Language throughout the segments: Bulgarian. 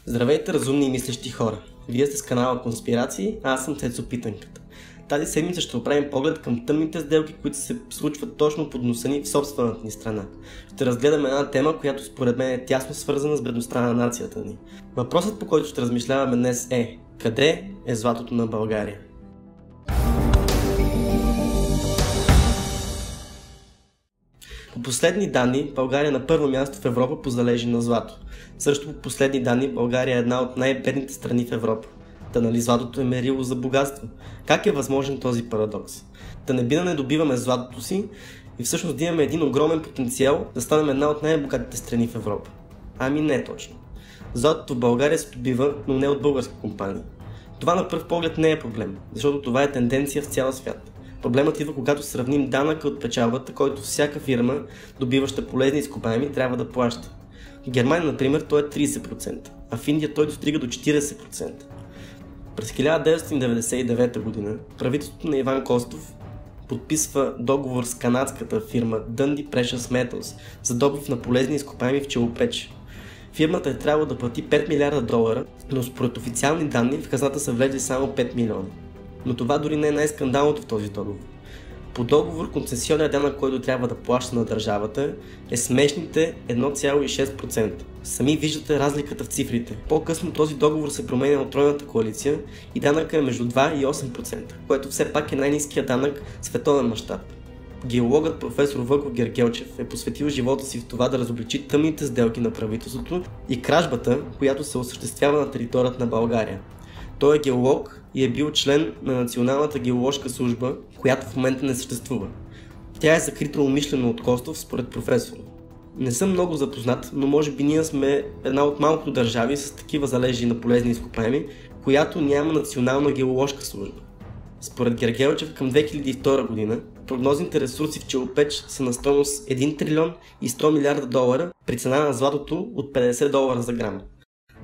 Здравейте, разумни и мислещи хора! Вие сте с канала Конспирации, а аз съм Цецо Питанката. Тази седмица ще оправим поглед към тъмните сделки, които се случват точно под носа ни в собствената ни страна. Ще разгледаме една тема, която според мен е тясно свързана с бедността на нацията ни. Въпросът, по който ще размишляваме днес е: къде е златото на България? По последни данни, България е на първо място в Европа по залежи на злато. Също по последни данни, България е една от най-бедните страни в Европа. Та нали златото е мерило за богатство? Как е възможен този парадокс? Да не би да не добиваме златото си и всъщност да имаме един огромен потенциал да станем една от най-богатите страни в Европа? Ами не точно. Златото в България се добива, но не от български компании. Това на пръв поглед не е проблем, защото това е тенденция в цял свят. Проблемът идва, когато сравним данъка от печалбата, който всяка фирма, добиваща полезни изкопаеми, трябва да плаща. В Германия, например, той е 30%, а в Индия той достига до 40%. През 1999 г. правителството на Иван Костов подписва договор с канадската фирма Dundee Precious Metals за добив на полезни изкопаеми в Челопеч. Фирмата е трябвало да плати $5 милиарда, но според официални данни в хазната са влезли само 5 милиона. Но това дори не е най-скандалното в този договор. По договор концесионният данък, който трябва да плаща на държавата, е смешните 1,6%. Сами виждате разликата в цифрите. По-късно този договор се променя от тройната коалиция и данъкът е между 2 и 8%, което все пак е най-ниският данък в световен мащаб. Геологът професор Вълков Гергелчев е посветил живота си в това да разобличи тъмните сделки на правителството и кражбата, която се осъществява на територията на България. Той е геолог и е бил член на Националната геоложка служба, която в момента не съществува. Тя е закрита умишлено от Костов, според професора. Не съм много запознат, но може би ние сме една от малкото държави с такива залежи на полезни изкопаеми, която няма Национална геоложка служба. Според Гергелчев към 2002 година прогнозните ресурси в Челопеч са на стойност 1 трилион и 100 милиарда долара при цена на златото от $50 за грам.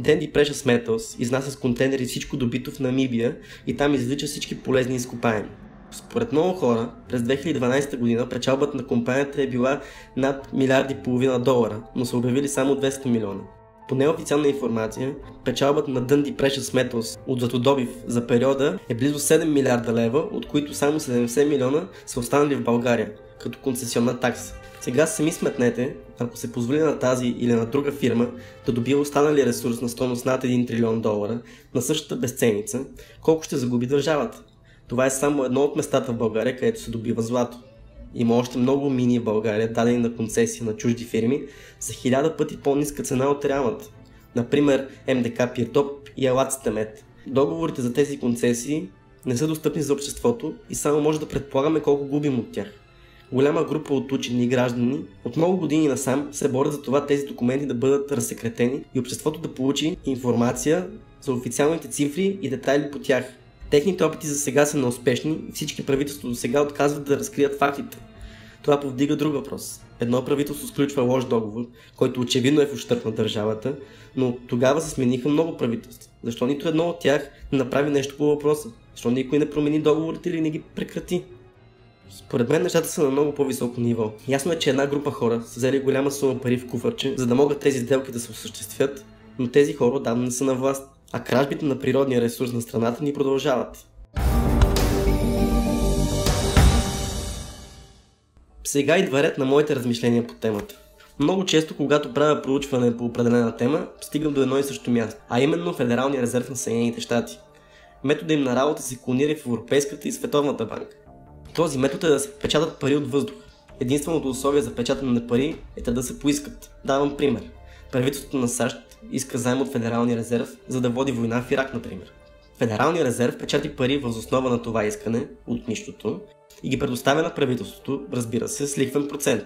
Dundee Precious Metals изнася с контейнери всичко добито в Намибия и там извлича всички полезни изкопаеми. Според много хора, през 2012 година печалбата на компанията е била над $1,5 милиарда, но са обявили само 200 милиона. По неофициална информация, печалбата на Dundee Precious Metals от златодобив за периода е близо 7 милиарда лева, от които само 70 милиона са останали в България, като концесионна такса. Сега сами сметнете, ако се позволи на тази или на друга фирма да добива останали ресурс на стойност над $1 трилион на същата безценица, колко ще загуби държавата? Това е само едно от местата в България, където се добива злато. Има още много мини в България, дадени на концесия на чужди фирми, за 1000 пъти по-ниска цена от реалната. Например, МДК Пиртоп и Елацитамет. Договорите за тези концесии не са достъпни за обществото и само може да предполагаме колко губим от тях. Голяма група от учени и граждани от много години насам се борят за това тези документи да бъдат разсекретени и обществото да получи информация за официалните цифри и детайли по тях. Техните опити за сега са неуспешни и всички правителства до сега отказват да разкрият фактите. Това повдига друг въпрос. Едно правителство сключва лош договор, който очевидно е в ущърб на държавата, но тогава се смениха много правителства. Защо нито едно от тях не направи нещо по въпроса? Защо никой не промени договорите или не ги прекрати? Според мен нещата са на много по-високо ниво. Ясно е, че една група хора са взели голяма сума пари в куфарче, за да могат тези сделки да се осъществят, но тези хора отдавна не са на власт, а кражбите на природния ресурс на страната ни продължават. Сега идва ред на моите размишления по темата. Много често, когато правя проучване по определена тема, стигам до едно и също място, а именно Федералния резерв на Съединените щати. Методът им на работа се клонира в Европейската и Световната банка. Този метод е да се печатат пари от въздух. Единственото условие за печатане на пари е да се поискат. Давам пример. Правителството на САЩ иска заем от Федералния резерв, за да води война в Ирак, например. Федералния резерв печати пари въз основа на това искане от нищото и ги предоставя на правителството, разбира се, с лихвен процент.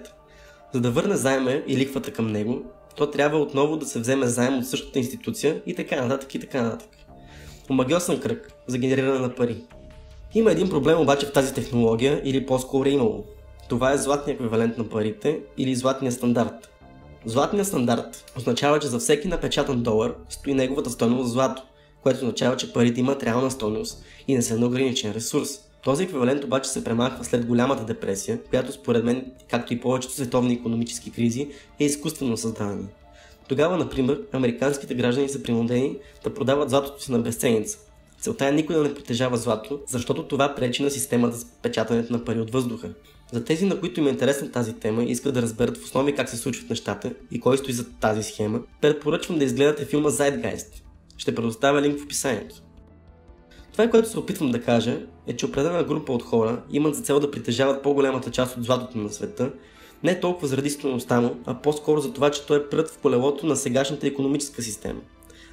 За да върне заема и лихвата към него, то трябва отново да се вземе заем от същата институция и така нататък и така нататък. Омагьосан кръг за генериране на пари. Има един проблем обаче в тази технология, или по-скоро е имало. Това е златният еквивалент на парите или златния стандарт. Златният стандарт означава, че за всеки напечатан долар стои неговата стойност в злато, което означава, че парите имат реална стойност и не са неограничен ресурс. Този еквивалент обаче се премахва след голямата депресия, която според мен, както и повечето световни икономически кризи, е изкуствено създадена. Тогава, например, американските граждани са принудени да продават златото си на безценица. Целта е никой да не притежава злато, защото това пречи на системата за печатането на пари от въздуха. За тези, на които им е интересна тази тема и искат да разберат в основи как се случват нещата и кой стои зад тази схема, препоръчвам да изгледате филма Zeitgeist. Ще предоставя линк в описанието. Това, което се опитвам да кажа, е, че определена група от хора имат за цел да притежават по-голямата част от златото на света, не толкова заради стойността му, а по-скоро за това, че той е прът в колелото на сегашната икономическа система.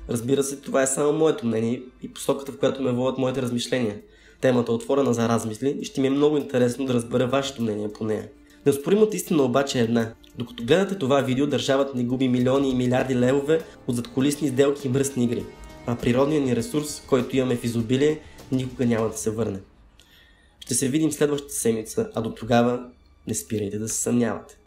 Разбира се, това е само моето мнение и посоката, в която ме водят моите размишления. Темата е отворена за размисли и ще ми е много интересно да разбера вашето мнение по нея. Неоспоримата истина обаче е една. Докато гледате това видео, държавата ни губи милиони и милиарди левове от задкулисни сделки и мръсни игри, а природният ни ресурс, който имаме в изобилие, никога няма да се върне. Ще се видим следващата седмица, а до тогава не спирайте да се съмнявате.